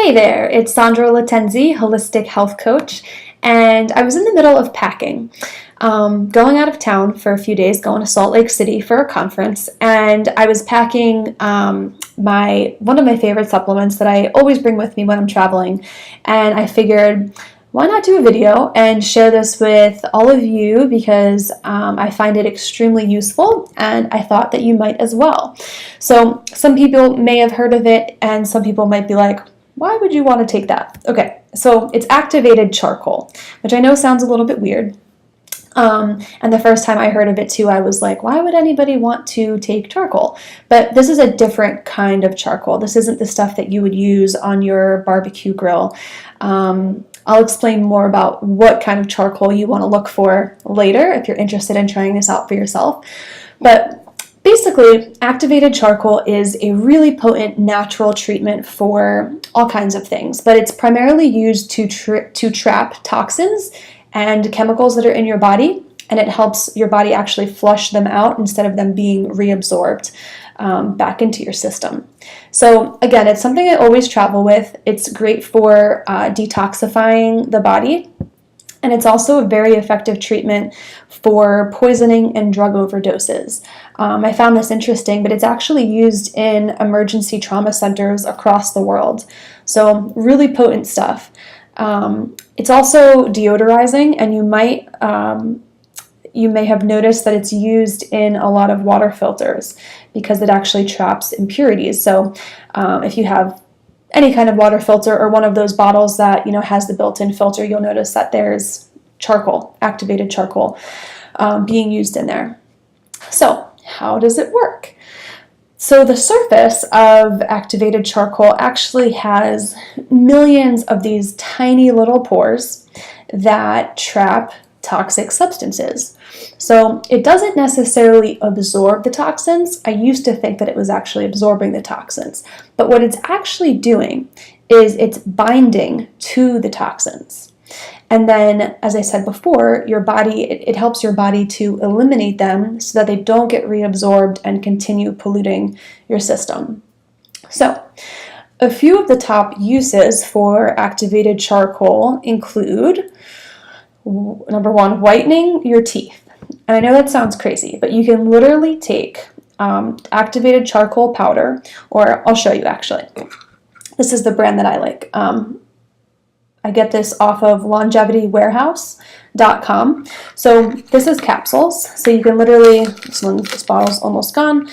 Hey there, it's Sandra Latenzi, holistic health coach, and I was in the middle of packing, going out of town for a few days, going to Salt Lake City for a conference, and I was packing one of my favorite supplements that I always bring with me when I'm traveling, and I figured, why not do a video and share this with all of you because I find it extremely useful and I thought that you might as well. So some people may have heard of it and some people might be like, why would you want to take that? Okay, so it's activated charcoal, which I know sounds a little bit weird. And the first time I heard of it too, I was like, why would anybody want to take charcoal? But this is a different kind of charcoal. This isn't the stuff that you would use on your barbecue grill. I'll explain more about what kind of charcoal you want to look for later if you're interested in trying this out for yourself. But basically, activated charcoal is a really potent natural treatment for all kinds of things, but it's primarily used to trap toxins and chemicals that are in your body, and it helps your body actually flush them out instead of them being reabsorbed back into your system. So again, it's something I always travel with. It's great for detoxifying the body, and it's also a very effective treatment for poisoning and drug overdoses. I found this interesting, but it's actually used in emergency trauma centers across the world. So really potent stuff. It's also deodorizing, and you may have noticed that it's used in a lot of water filters because it actually traps impurities. So if you have any kind of water filter or one of those bottles that has the built-in filter, you'll notice that there's charcoal, activated charcoal, being used in there. So how does it work? So the surface of activated charcoal actually has millions of these tiny little pores that trap toxic substances. So it doesn't necessarily absorb the toxins. I used to think that it was actually absorbing the toxins, but what it's actually doing is it's binding to the toxins. And then, as I said before, your body, it helps your body to eliminate them so that they don't get reabsorbed and continue polluting your system. So, a few of the top uses for activated charcoal include, number one, whitening your teeth. And I know that sounds crazy, but you can literally take activated charcoal powder, or I'll show you actually. This is the brand that I like. I get this off of longevitywarehouse.com. So this is capsules. So you can literally, this bottle's almost gone,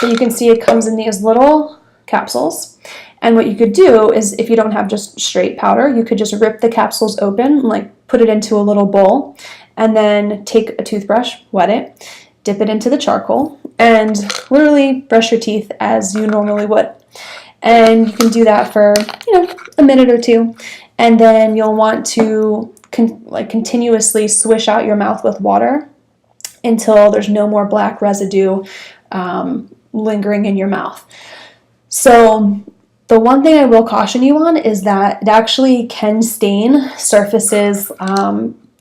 but you can see it comes in these little capsules. And what you could do is, if you don't have just straight powder, you could just rip the capsules open, like put it into a little bowl, and then take a toothbrush, wet it, dip it into the charcoal, and literally brush your teeth as you normally would. And you can do that for, a minute or two. And then you'll want to continuously swish out your mouth with water until there's no more black residue lingering in your mouth. So the one thing I will caution you on is that it actually can stain surfaces,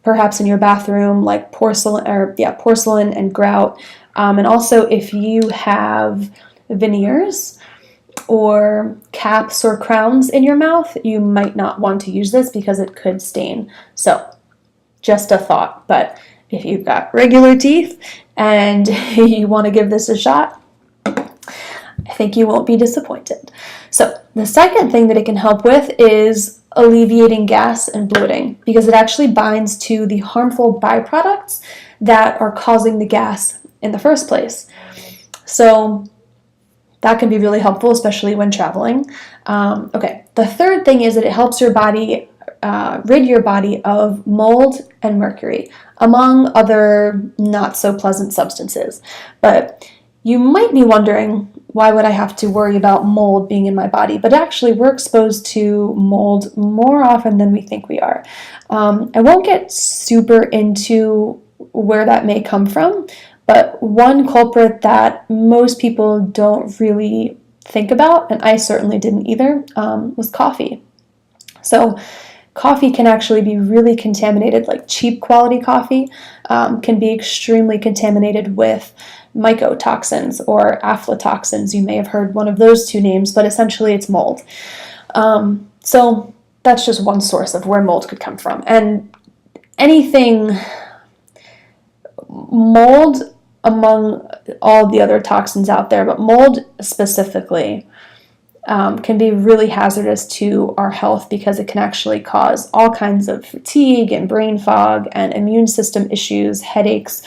perhaps in your bathroom, like porcelain and grout. And also if you have veneers or caps or crowns in your mouth, you might not want to use this because it could stain. So just a thought, but if you've got regular teeth and you want to give this a shot, I think you won't be disappointed. So the second thing that it can help with is alleviating gas and bloating, because it actually binds to the harmful byproducts that are causing the gas in the first place. So that can be really helpful, especially when traveling. Okay, the third thing is that it helps your body rid your body of mold and mercury, among other not so pleasant substances. But you might be wondering, why would I have to worry about mold being in my body? But actually, we're exposed to mold more often than we think we are. I won't get super into where that may come from, but one culprit that most people don't really think about, and I certainly didn't either, was coffee. So coffee can actually be really contaminated, like cheap quality coffee can be extremely contaminated with mycotoxins or aflatoxins. You may have heard one of those two names, but essentially it's mold. So that's just one source of where mold could come from. And anything mold, among all the other toxins out there, but mold specifically can be really hazardous to our health because it can actually cause all kinds of fatigue and brain fog and immune system issues, headaches,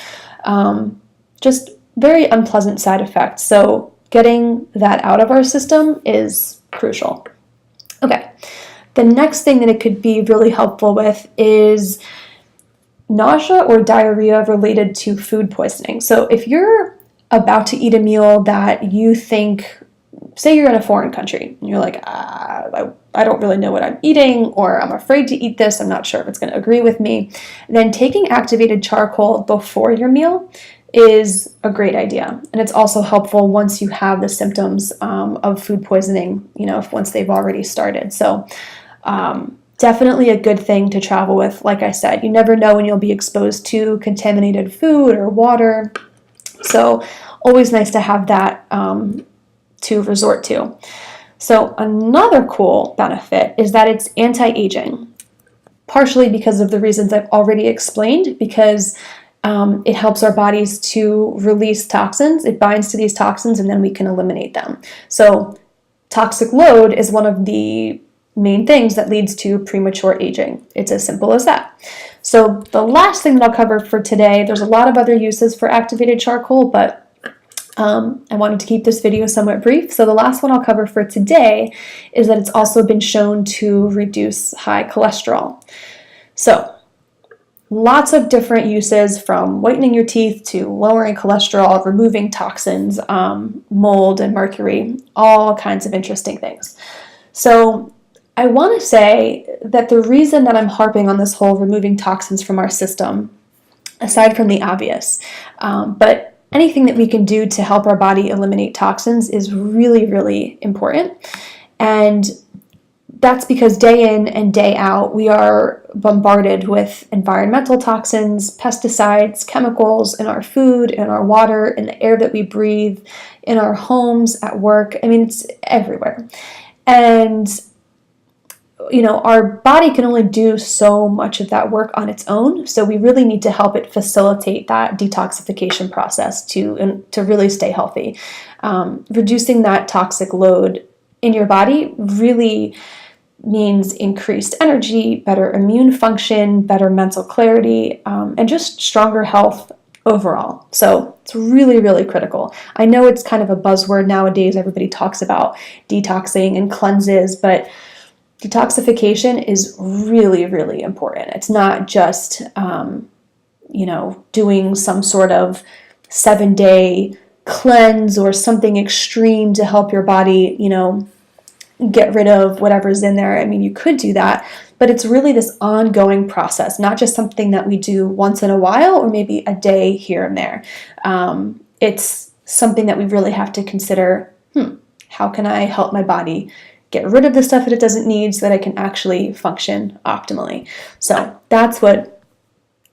just very unpleasant side effects. So getting that out of our system is crucial. Okay, the next thing that it could be really helpful with is nausea or diarrhea related to food poisoning. So if you're about to eat a meal that you think, say you're in a foreign country, and you're like, I don't really know what I'm eating, or I'm afraid to eat this, I'm not sure if it's going to agree with me, then taking activated charcoal before your meal is a great idea. And it's also helpful once you have the symptoms of food poisoning, once they've already started. So definitely a good thing to travel with. Like I said, you never know when you'll be exposed to contaminated food or water. So always nice to have that to resort to. So another cool benefit is that it's anti-aging, partially because of the reasons I've already explained, because it helps our bodies to release toxins. It binds to these toxins and then we can eliminate them. So toxic load is one of the main things that leads to premature aging. It's as simple as that. So the last thing that I'll cover for today, there's a lot of other uses for activated charcoal, but I wanted to keep this video somewhat brief. So the last one I'll cover for today is that it's also been shown to reduce high cholesterol. So lots of different uses, from whitening your teeth to lowering cholesterol, removing toxins, mold and mercury, all kinds of interesting things. So I want to say that the reason that I'm harping on this whole removing toxins from our system, aside from the obvious, but anything that we can do to help our body eliminate toxins is really, really important. And that's because day in and day out, we are bombarded with environmental toxins, pesticides, chemicals in our food, in our water, in the air that we breathe, in our homes, at work. I mean, it's everywhere. And our body can only do so much of that work on its own, so we really need to help it facilitate that detoxification process to really stay healthy. Reducing that toxic load in your body really means increased energy, better immune function, better mental clarity, and just stronger health overall. So it's really, really critical. I know it's kind of a buzzword nowadays. Everybody talks about detoxing and cleanses, but detoxification is really, really important. It's not just, doing some sort of 7-day cleanse or something extreme to help your body, get rid of whatever's in there. I mean, you could do that, but it's really this ongoing process, not just something that we do once in a while or maybe a day here and there. It's something that we really have to consider, how can I help my body get rid of the stuff that it doesn't need so that I can actually function optimally? So that's what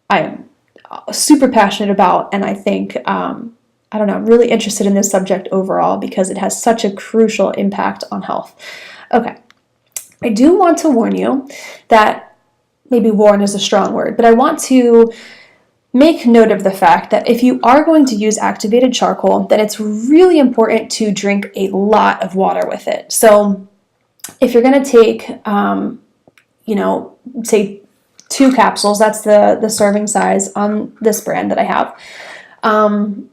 I'm super passionate about, and I think, I'm really interested in this subject overall because it has such a crucial impact on health. Okay, I do want to warn you that, maybe warn is a strong word, but I want to make note of the fact that if you are going to use activated charcoal, then it's really important to drink a lot of water with it. So if you're going to take, say 2 capsules, that's the serving size on this brand that I have,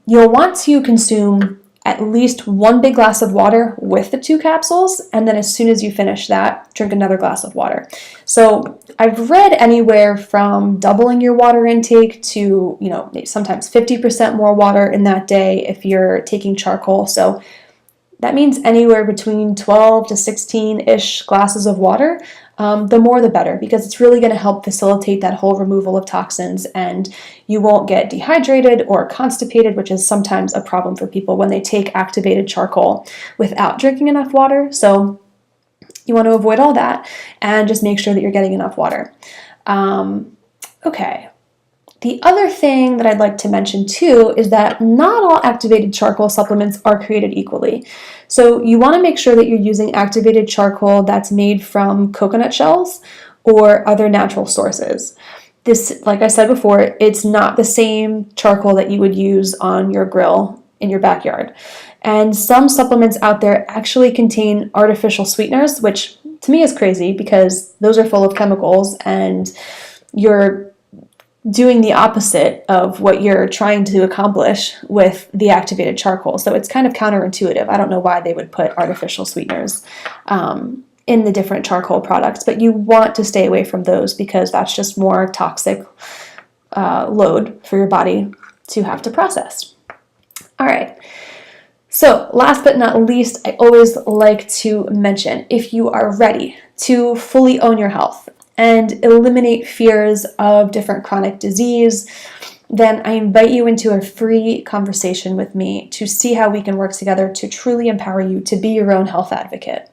you'll want to consume at least 1 big glass of water with the 2 capsules, and then as soon as you finish that, drink another glass of water. So I've read anywhere from doubling your water intake to, sometimes 50% more water in that day if you're taking charcoal. So that means anywhere between 12 to 16-ish glasses of water. The more the better, because it's really going to help facilitate that whole removal of toxins, and you won't get dehydrated or constipated, which is sometimes a problem for people when they take activated charcoal without drinking enough water. So you want to avoid all that and just make sure that you're getting enough water. Okay, The other thing that I'd like to mention too is that not all activated charcoal supplements are created equally. So you want to make sure that you're using activated charcoal that's made from coconut shells or other natural sources. This, like I said before, it's not the same charcoal that you would use on your grill in your backyard. And some supplements out there actually contain artificial sweeteners, which to me is crazy because those are full of chemicals and you're doing the opposite of what you're trying to accomplish with the activated charcoal. So it's kind of counterintuitive. I don't know why they would put artificial sweeteners in the different charcoal products, but you want to stay away from those because that's just more toxic load for your body to have to process. All right. So last but not least, I always like to mention, if you are ready to fully own your health and eliminate fears of different chronic disease, then I invite you into a free conversation with me to see how we can work together to truly empower you to be your own health advocate.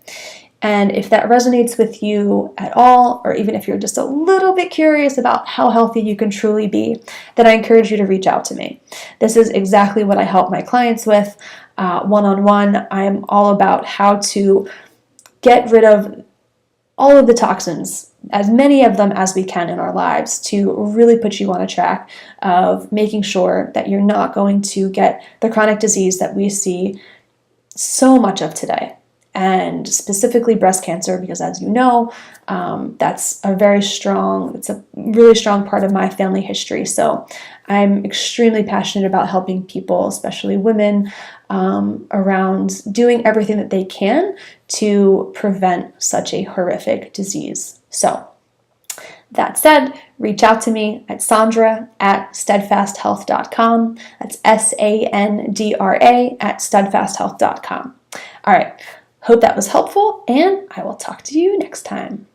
And if that resonates with you at all, or even if you're just a little bit curious about how healthy you can truly be, then I encourage you to reach out to me. This is exactly what I help my clients with one-on-one. I'm all about how to get rid of all of the toxins, as many of them as we can in our lives, to really put you on a track of making sure that you're not going to get the chronic disease that we see so much of today. And specifically breast cancer, because as you know, it's a really strong part of my family history. So I'm extremely passionate about helping people, especially women, around doing everything that they can to prevent such a horrific disease. So that said, reach out to me at Sandra@steadfasthealth.com. That's SANDRA@steadfasthealth.com. All right. Hope that was helpful, and I will talk to you next time.